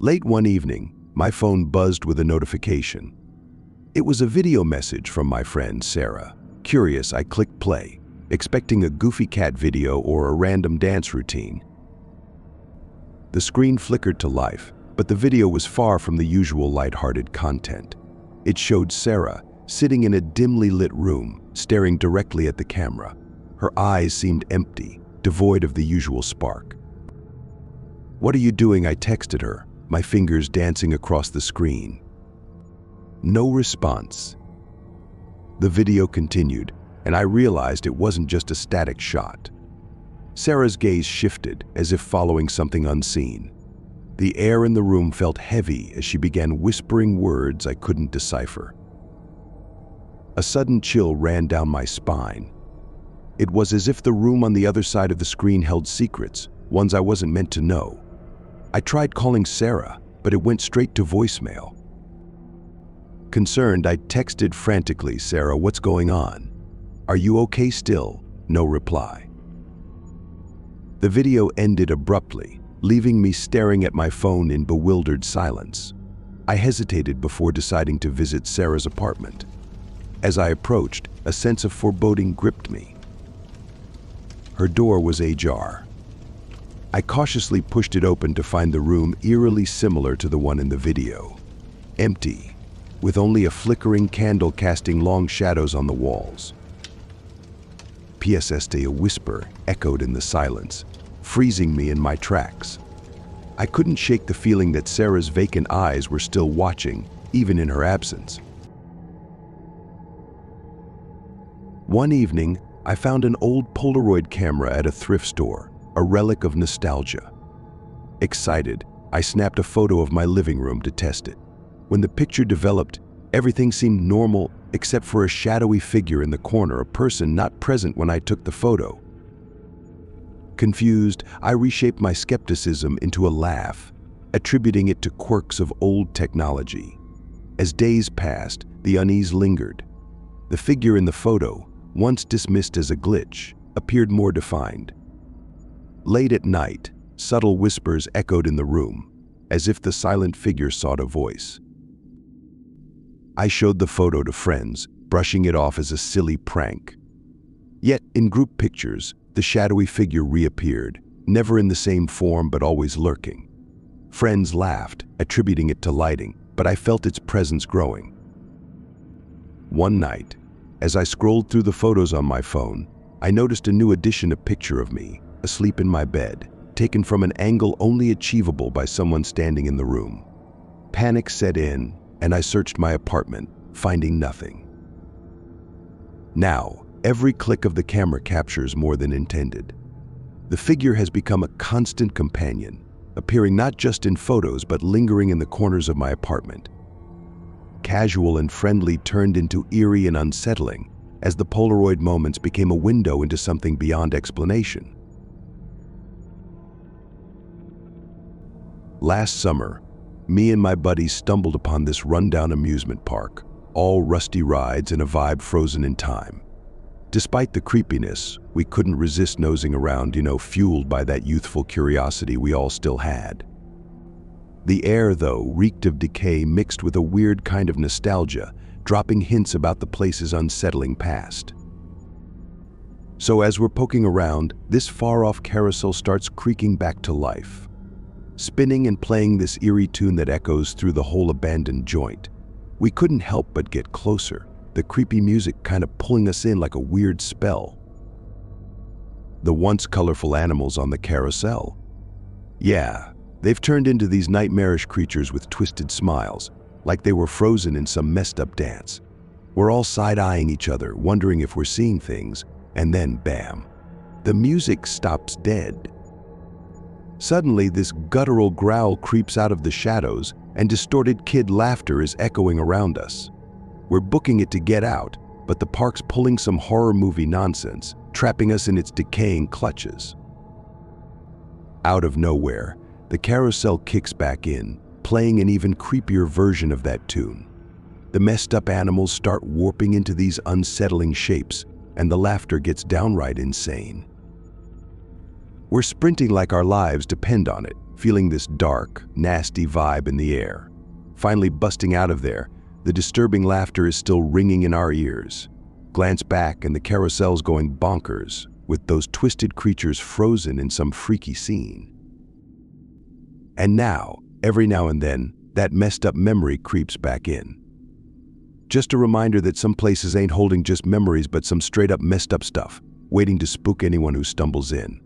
Late one evening, my phone buzzed with a notification. It was a video message from my friend, Sarah. Curious, I clicked play, expecting a goofy cat video or a random dance routine. The screen flickered to life, but the video was far from the usual lighthearted content. It showed Sarah sitting in a dimly lit room, staring directly at the camera. Her eyes seemed empty, devoid of the usual spark. "What are you doing?" I texted her, my fingers dancing across the screen. No response. The video continued, and I realized it wasn't just a static shot. Sarah's gaze shifted, as if following something unseen. The air in the room felt heavy as she began whispering words I couldn't decipher. A sudden chill ran down my spine. It was as if the room on the other side of the screen held secrets, ones I wasn't meant to know. I tried calling Sarah, but it went straight to voicemail. Concerned, I texted frantically, "Sarah, what's going on? Are you okay still?" No reply. The video ended abruptly, leaving me staring at my phone in bewildered silence. I hesitated before deciding to visit Sarah's apartment. As I approached, a sense of foreboding gripped me. Her door was ajar. I cautiously pushed it open to find the room eerily similar to the one in the video. Empty, with only a flickering candle casting long shadows on the walls. "PSSD," a whisper echoed in the silence, freezing me in my tracks. I couldn't shake the feeling that Sarah's vacant eyes were still watching, even in her absence. One evening, I found an old Polaroid camera at a thrift store, a relic of nostalgia. Excited, I snapped a photo of my living room to test it. When the picture developed, everything seemed normal except for a shadowy figure in the corner, a person not present when I took the photo. Confused, I reshaped my skepticism into a laugh, attributing it to quirks of old technology. As days passed, the unease lingered. The figure in the photo, once dismissed as a glitch, appeared more defined. Late at night, subtle whispers echoed in the room, as if the silent figure sought a voice. I showed the photo to friends, brushing it off as a silly prank. Yet, in group pictures, the shadowy figure reappeared, never in the same form but always lurking. Friends laughed, attributing it to lighting, but I felt its presence growing. One night, as I scrolled through the photos on my phone, I noticed a new addition, a picture of me, asleep in my bed, taken from an angle only achievable by someone standing in the room. Panic set in, and I searched my apartment, finding nothing. Now, every click of the camera captures more than intended. The figure has become a constant companion, appearing not just in photos but lingering in the corners of my apartment. Casual and friendly turned into eerie and unsettling, as the Polaroid moments became a window into something beyond explanation. Last summer, me and my buddies stumbled upon this rundown amusement park, all rusty rides and a vibe frozen in time. Despite the creepiness, we couldn't resist nosing around, fueled by that youthful curiosity we all still had. The air, though, reeked of decay mixed with a weird kind of nostalgia, dropping hints about the place's unsettling past. So as we're poking around, this far-off carousel starts creaking back to life, spinning and playing this eerie tune that echoes through the whole abandoned joint. We couldn't help but get closer, the creepy music kind of pulling us in like a weird spell. The once colorful animals on the carousel. Yeah, they've turned into these nightmarish creatures with twisted smiles, like they were frozen in some messed up dance. We're all side-eyeing each other, wondering if we're seeing things, and then bam, the music stops dead. Suddenly, this guttural growl creeps out of the shadows, and distorted kid laughter is echoing around us. We're booking it to get out, but the park's pulling some horror movie nonsense, trapping us in its decaying clutches. Out of nowhere, the carousel kicks back in, playing an even creepier version of that tune. The messed up animals start warping into these unsettling shapes, and the laughter gets downright insane. We're sprinting like our lives depend on it, feeling this dark, nasty vibe in the air. Finally busting out of there, the disturbing laughter is still ringing in our ears. Glance back and the carousel's going bonkers, with those twisted creatures frozen in some freaky scene. And now, every now and then, that messed up memory creeps back in. Just a reminder that some places ain't holding just memories but some straight up messed up stuff, waiting to spook anyone who stumbles in.